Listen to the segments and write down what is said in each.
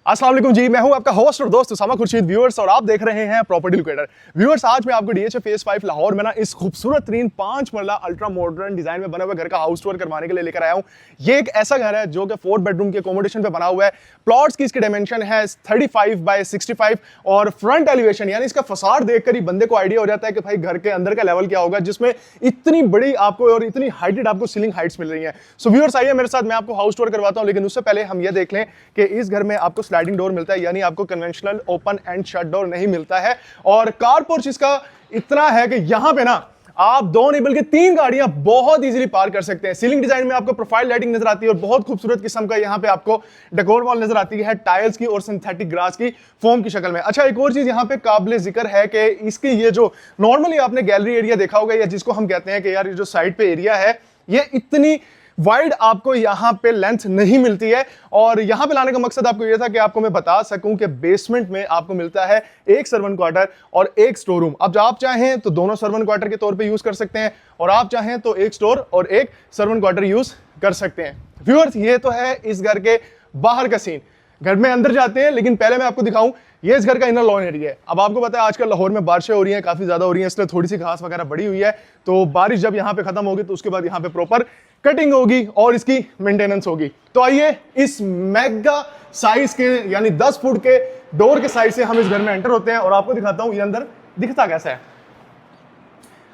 अस्सलाम वालेकुम जी, मैं हूं आपका होस्ट और दोस्त उसामा खुर्शीद व्यूअर्स और आप देख रहे हैं प्रॉपर्टी लोकेटर व्यूअर्स। आज मैं आपको डीएचए फेज 5 लाहौर में ना इस खूबसूरत तरीन 5 मरला अल्ट्रा मॉडर्न डिजाइन में बने हुए घर का हाउस टूर करवाने के लिए लेकर आया हूं। ये एक ऐसा घर है जो कि 4 बेडरूम के अकोमोडेशन पे बना हुआ है। प्लॉट्स की इसकी डायमेंशन है 35 बाय 65 और फ्रंट एलिवेशन यानी इसका फसाड देखकर ही बंदे को आइडिया हो जाता है कि भाई घर के अंदर का लेवल क्या होगा, जिसमें इतनी बड़ी आपको और इतनी हाइटेड आपको सीलिंग हाइट्स मिल रही है। सो व्यूअर्स आइए मेरे साथ, मैं आपको हाउस टूर करवाता हूं, लेकिन उससे पहले हम ये देख लें कि इस घर में आपको स्लाइडिंग डोर मिलता है, यानी आपको conventional open and shut door नहीं मिलता है। और कार पोर्च इसका इतना है कि यहां पे ना आप 2 नहीं बल्कि 3 गाड़ियां बहुत इजीली पार्क कर सकते हैं। सीलिंग डिजाइन में आपको प्रोफाइल लाइटिंग नजर आती है और बहुत खूबसूरत किस्म का यहां पे आपको डेकोर वॉल नजर आती है टाइल्स की और सिंथेटिक ग्रास की फोम की शक्ल में। अच्छा, एक और चीज यहां पे काबिले जिक्र है कि इसकी ये जो नॉर्मली आपने गैलरी एरिया देखा होगा या जिसको हम कहते हैं कि यार ये जो साइड पे एरिया है ये इतनी वाइड आपको यहां पे लेंथ नहीं मिलती है। और यहां पे लाने का मकसद आपको यह था कि आपको मैं बता सकूं कि बेसमेंट में आपको मिलता है एक सर्वेंट क्वार्टर और एक स्टोर रूम। अब आप चाहें तो दोनों सर्वेंट क्वार्टर के तौर पे यूज कर सकते हैं और आप चाहें तो एक स्टोर और एक सर्वेंट क्वार्टर यूज कर सकते हैं। व्यूअर्स, ये तो है इस घर के बाहर का सीन। घर में अंदर जाते हैं, लेकिन पहले मैं आपको दिखाऊं ये इस घर का इनर लॉन एरिया है। अब आपको पता है आजकल लाहौर में बारिशें हो रही हैं, काफी ज्यादा हो रही हैं, इसलिए थोड़ी सी घास वगैरह बड़ी हुई है। तो बारिश जब यहाँ पे खत्म होगी तो उसके बाद यहाँ पे प्रॉपर कटिंग होगी और इसकी मेंटेनेंस होगी। तो आइए इस मेगा साइज के यानी 10 फुट के डोर के साइज से हम इस घर में एंटर होते हैं और आपको दिखाता हूं ये अंदर दिखता कैसा है।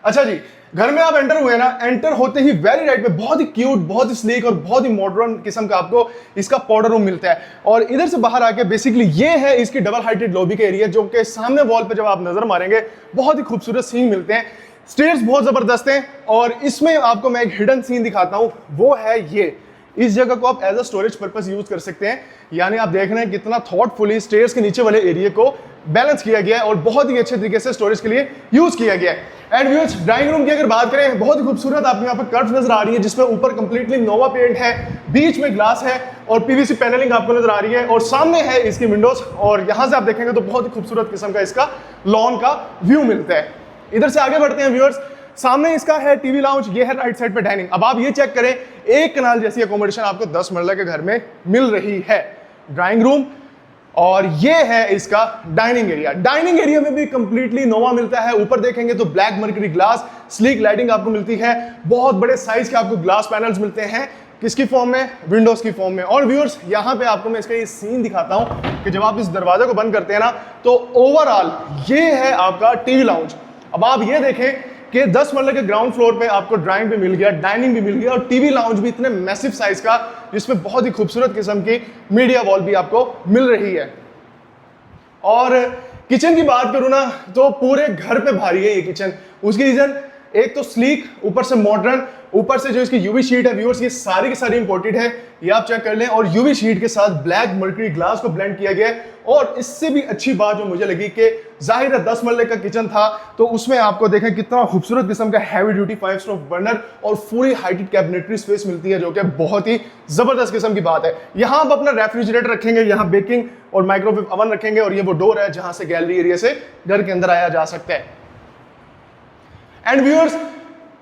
अच्छा जी, घर में आप एंटर हुए ना, एंटर होते ही वेरी राइट में बहुत ही क्यूट, बहुत ही स्लीक और बहुत ही मॉडर्न किस्म का आपको इसका पाउडर रूम मिलता है। और इधर से बाहर आके बेसिकली ये है इसकी डबल हाइटेड लॉबी का एरिया, जो कि सामने वॉल पे जब आप नजर मारेंगे बहुत ही खूबसूरत सीन मिलते हैं। स्टेयर्स बहुत जबरदस्त हैं और इसमें आपको मैं एक हिडन सीन दिखाता हूं, वो है ये। इस जगह को आप as a storage purpose use कर सकते हैं, यानी आप देख रहे हैं कितना थॉटफुली स्टेयर्स के नीचे वाले एरिया को बैलेंस किया गया है और बहुत ही अच्छे तरीके से स्टोरेज के लिए यूज किया गया है। एंड व्यूअर्स, ड्राइंग रूम की अगर बात करें, बहुत ही खूबसूरत आपको यहाँ पर कर्व्स नजर आ रही है, जिसमें ऊपर कंप्लीटली नोवा पेंट है, बीच में ग्लास है और पीवीसी पैनलिंग आपको नजर आ रही है और सामने है इसकी विंडोज। और यहां से आप देखेंगे तो बहुत ही खूबसूरत किस्म का इसका लॉन का व्यू मिलता है। इधर से आगे बढ़ते हैं व्यूअर्स, सामने इसका है टीवी लाउंज, ये है राइट साइड पे डाइनिंग। अब आप ये चेक करें, एक कनाल जैसी अकोमोडेशन आपको 10 मरला के घर में मिल रही है। ड्राइंग रूम और ये है इसका डाइनिंग एरिया। डाइनिंग एरिया में भी कंप्लीटली नोवा मिलता है। ऊपर देखेंगे तो black mercury glass, sleek lighting आपको मिलती है, बहुत बड़े साइज के आपको ग्लास पैनल्स मिलते हैं, किसकी फॉर्म में, विंडोज की फॉर्म में। और व्यूअर्स, यहां पे आपको मैं इसका ये सीन दिखाता हूं कि जब आप इस दरवाजे को बंद करते हैं ना, तो ओवरऑल ये है आपका टीवी लाउंज। अब आप ये देखें कि 10 मरले के ग्राउंड फ्लोर पे आपको ड्राइंग भी मिल गया, डाइनिंग भी मिल गया और टीवी लाउंज भी इतने मैसिव साइज का, जिसमें बहुत ही खूबसूरत किस्म की मीडिया वॉल भी आपको मिल रही है। और किचन की बात करूं ना, तो पूरे घर पे भारी है ये किचन। उसकी रीजन एक तो स्लीक, ऊपर से मॉडर्न, ऊपर से जो इसकी यूवी शीट है व्यूअर्स, ये सारी की सारी इंपोर्टेड है, ये आप चेक कर लें। और यूवी शीट के साथ ब्लैक मर्करी ग्लास को ब्लेंड किया गया है। और इससे भी अच्छी बात जो मुझे लगी कि जाहिर है 10 मरले का किचन था, तो उसमें आपको देखें कितना खूबसूरत किस्म का हैवी ड्यूटी 5 स्टोव बर्नर और फुली हाइटेड कैबिनेटरी स्पेस मिलती है, जो कि बहुत ही जबरदस्त किस्म की बात है। यहां आप अपना रेफ्रिजरेटर रखेंगे, यहाँ बेकिंग और माइक्रोवेव ओवन रखेंगे और ये वो डोर है जहां से गैलरी एरिया से घर के अंदर आया जा सकता है। एंड व्यूअर्स,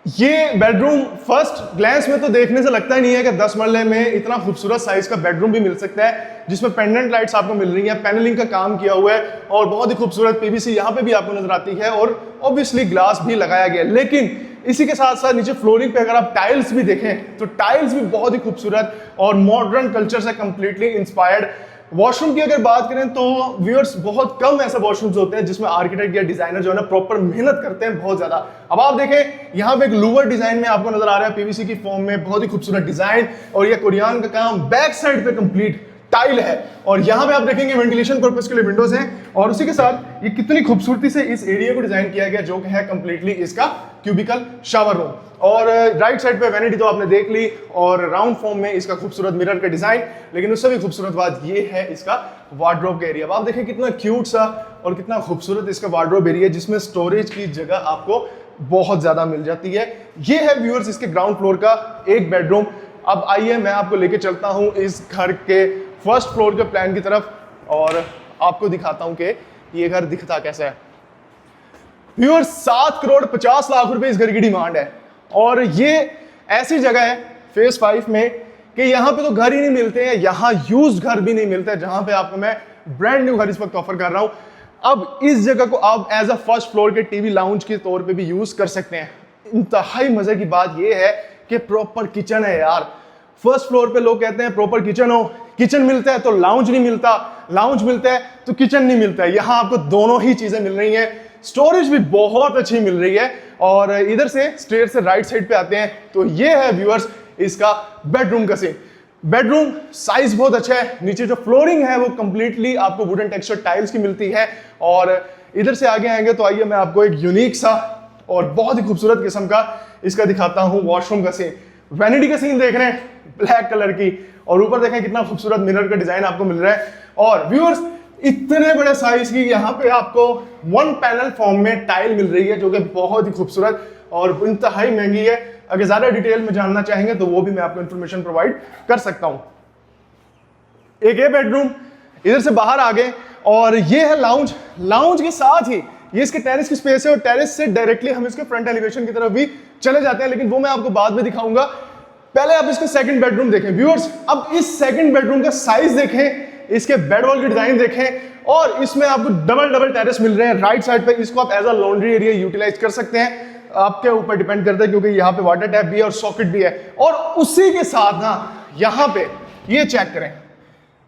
ये बेडरूम फर्स्ट ग्लैंस में तो देखने से लगता ही नहीं है कि 10 मरले में इतना खूबसूरत साइज का बेडरूम भी मिल सकता है, जिसमें पेंडेंट लाइट्स आपको मिल रही हैं, पैनलिंग का काम किया हुआ है और बहुत ही खूबसूरत पीवीसी यहां पे भी आपको नजर आती है और ऑब्वियसली ग्लास भी लगाया गया है। लेकिन इसी के साथ साथ नीचे फ्लोरिंग पे अगर आप टाइल्स भी देखें तो टाइल्स भी बहुत ही खूबसूरत और मॉडर्न कल्चर से कंप्लीटली इंस्पायर्ड। वॉशरूम की अगर बात करें तो व्यूअर्स, बहुत कम ऐसे वॉशरूम्स होते हैं जिसमें आर्किटेक्ट या डिजाइनर जो है ना प्रॉपर मेहनत करते हैं बहुत ज्यादा। अब आप देखें यहाँ पे एक लूवर डिजाइन में आपको नजर आ रहा है, पीवीसी की फॉर्म में, बहुत ही खूबसूरत डिजाइन और ये कुरियान का काम, बैक साइड पे कंप्लीट टाइल है। और यहाँ पे आप देखेंगे वेंटिलेशन पर्पस के लिए विंडोज हैं और उसी के साथ ये कितनी खूबसूरती से इस एरिया को डिजाइन किया गया, जो कि है कंप्लीटली इसका क्यूबिकल शावर रूम। और राइट साइड पे वैनिटी तो आपने देख ली और राउंड फॉर्म में इसका खूबसूरत मिरर का डिजाइन। लेकिन उससे भी खूबसूरत बात ये है इसका वार्डरोब का एरिया। अब आप देखें कितना क्यूट सा और कितना खूबसूरत इसका वार्डरोब एरिया, जिसमें स्टोरेज की जगह आपको बहुत ज्यादा मिल जाती है। ये है व्यूअर्स इसके ग्राउंड फ्लोर का एक बेडरूम। अब आइए मैं आपको लेके चलता हूं इस घर के फर्स्ट फ्लोर के प्लान की तरफ और आपको दिखाता हूं कि ये घर दिखता कैसा है। व्यूअर्स, 7 करोड़ 50 लाख रुपए इस घर की डिमांड है और ये ऐसी जगह है फेज 5 में कि यहाँ पे तो घर ही नहीं मिलते हैं, यहाँ यूज्ड घर भी नहीं मिलते, जहां पे आपको मैं ब्रांड न्यू घर इस वक्त ऑफर कर रहा हूं। अब इस जगह को आप एज अ फर्स्ट फ्लोर के टीवी लाउंज के तौर पे भी यूज कर सकते हैं। इंतहाई मजे की बात यह है कि प्रॉपर किचन है यार। फर्स्ट फ्लोर पे लोग कहते हैं प्रॉपर किचन हो, किचन मिलता है तो लाउंज नहीं मिलता, लाउंज मिलता है तो किचन नहीं मिलता है। यहाँ आपको दोनों ही चीजें मिल रही हैं। स्टोरेज भी बहुत अच्छी मिल रही है। और इधर से स्टेयर से राइट साइड पे आते हैं तो ये है व्यूअर्स इसका बेडरूम का सीन। बेडरूम साइज बहुत अच्छा है। नीचे जो फ्लोरिंग है वो कंप्लीटली आपको वुडन टेक्सचर टाइल्स की मिलती है। और इधर से आगे आएंगे तो आइए मैं आपको एक यूनिक सा और बहुत ही खूबसूरत किस्म का इसका दिखाता हूं वॉशरूम का सीन। वैनिटी का सीन देख रहे हैं ब्लैक कलर की, और ऊपर देखें कितना खूबसूरत मिरर का डिजाइन आपको मिल रहा है। और व्यूअर्स इतने बड़े साइज की यहाँ पे आपको वन पैनल फॉर्म में टाइल मिल रही है जो कि बहुत ही खूबसूरत और इंतहाई महंगी है। अगर ज्यादा डिटेल में जानना चाहेंगे तो वो भी मैं आपको इंफॉर्मेशन प्रोवाइड कर सकता हूं। एक ये बेडरूम, इधर से बाहर आ गए और ये है लाउंज। लाउंज के साथ ही ये इसके टेरेस की स्पेस है और टेरेस से डायरेक्टली हम इसके फ्रंट एलिवेशन की तरफ भी चले जाते हैं, लेकिन वो मैं आपको बाद में दिखाऊंगा। पहले आप इसका सेकंड बेडरूम देखें व्यूअर्स। अब इस सेकंड बेडरूम का साइज देखें, इसके बेड वॉल की डिजाइन देखें, और इसमें आपको डबल टेरेस मिल रहे हैं राइट साइड पे। इसको आप as a laundry area utilise कर सकते हैं, आपके ऊपर डिपेंड करता है, क्योंकि यहाँ पे वाटर टैप भी है और सॉकेट भी है। और उसी के साथ ना यहाँ पे ये चेक करें,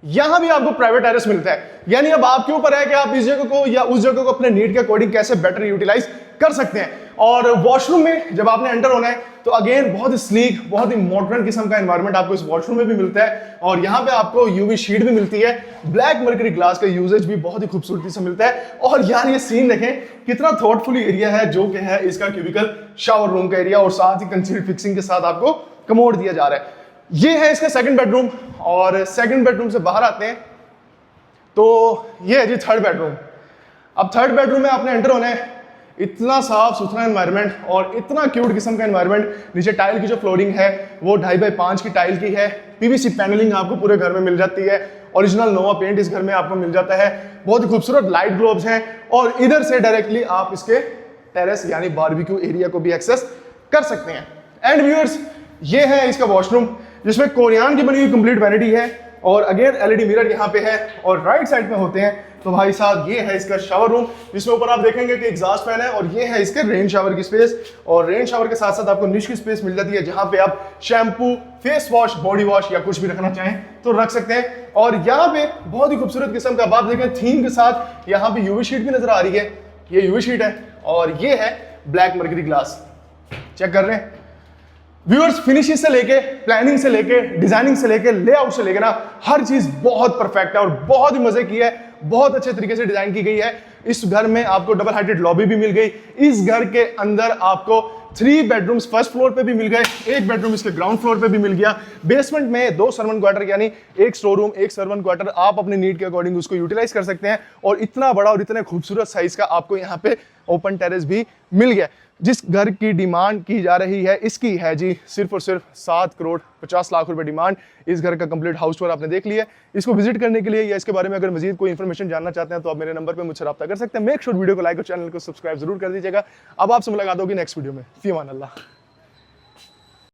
यहां भी आपको प्राइवेट टेरेस मिलता है। यानी अब आपके ऊपर है कि आप इस जगह को या उस जगह को अपने नीड के अकॉर्डिंग कैसे बेटर यूटिलाइज कर सकते हैं। और वॉशरूम में जब आपने एंटर होना है तो अगेन बहुत ही स्लीक, बहुत ही मॉडर्न किस्म का एनवायरनमेंट आपको इस वॉशरूम में भी मिलता है। और यहाँ पे आपको यूवी शीट भी मिलती है। ब्लैक मर्करी ग्लास का यूजेज भी बहुत ही खूबसूरती से मिलता है। और यार ये सीन देखें कितना थॉटफुल एरिया है, जो कि है इसका क्यूबिकल शावर रूम का एरिया, और साथ ही कंसील फिक्सिंग के साथ आपको कमोड दिया जा रहा है। ये है इसका सेकंड बेडरूम। और सेकंड बेडरूम से बाहर आते हैं तो ये है जी थर्ड बेडरूम। अब थर्ड बेडरूम में आपने एंटर होना है। इतना साफ सुथरा एनवायरनमेंट और इतना क्यूट किस्म का एनवायरनमेंट। नीचे टाइल की जो फ्लोरिंग है वो 2.5x5 की टाइल की है। पीवीसी पैनलिंग आपको पूरे घर में मिल जाती है। ओरिजिनल नोवा पेंट इस घर में आपको मिल जाता है। बहुत ही खूबसूरत लाइट ग्लोब्स हैं। और इधर से डायरेक्टली आप इसके टेरेस यानी बारबेक्यू एरिया को भी एक्सेस कर सकते हैं। एंड व्यूअर्स ये है इसका वॉशरूम, जिसमें कोरियान की बनी हुई कंप्लीट वैनिटी है और अगेन एलईडी मिरर यहाँ पे है। और राइट साइड में होते हैं तो भाई साहब ये है इसका शावर रूम, जिसमें ऊपर आप देखेंगे कि एग्जॉस्ट फैन है। और ये है इसके रेन शावर की स्पेस। और रेन शावर के साथ साथ आपको निश की स्पेस मिल जाती है, जहां पे आप shampoo, face wash, body wash या कुछ भी रखना चाहें तो रख सकते हैं। और यहाँ पे बहुत ही खूबसूरत किस्म का आप देखें थीम के साथ यहाँ पे यूवी शीट भी नजर आ रही है। ये यूवी शीट है और ये है ब्लैक मर्करी ग्लास। चेक कर रहे हैं व्यूअर्स, फिनिशिंग से लेके, प्लानिंग से लेके, डिजाइनिंग से लेके, लेआउट से लेके ना हर चीज बहुत परफेक्ट है और बहुत ही मजे की है। बहुत अच्छे तरीके से डिजाइन की गई है। इस घर में आपको डबल हाइटेड लॉबी भी मिल गई। इस घर के अंदर आपको 3 बेडरूम्स फर्स्ट फ्लोर पे भी मिल गए, एक बेडरूम इसके ग्राउंड फ्लोर पे भी मिल गया। बेसमेंट में 2 सर्वेंट क्वार्टर यानी एक स्टोर रूम, एक सर्वेंट क्वार्टर, आप अपने नीड के अकॉर्डिंग उसको यूटिलाइज कर सकते हैं। और इतना बड़ा और इतने खूबसूरत साइज का आपको यहाँ पे ओपन टेरेस भी मिल गया। जिस घर की डिमांड की जा रही है इसकी है जी सिर्फ और सिर्फ 7 करोड़ 50 लाख रुपए डिमांड। इस घर का कंप्लीट हाउस टूर आपने देख लिया। इसको विजिट करने के लिए या इसके बारे में अगर मजीद कोई इन्फॉर्मेशन जानना चाहते हैं तो आप मेरे नंबर पे मुझसे रब्ता कर सकते हैं। मेक श्योर वीडियो को लाइक और चैनल को सब्सक्राइब जरूर कर दीजिएगा। अब आपसे मुलाकात होगी नेक्स्ट वीडियो में। फी अमान अल्लाह।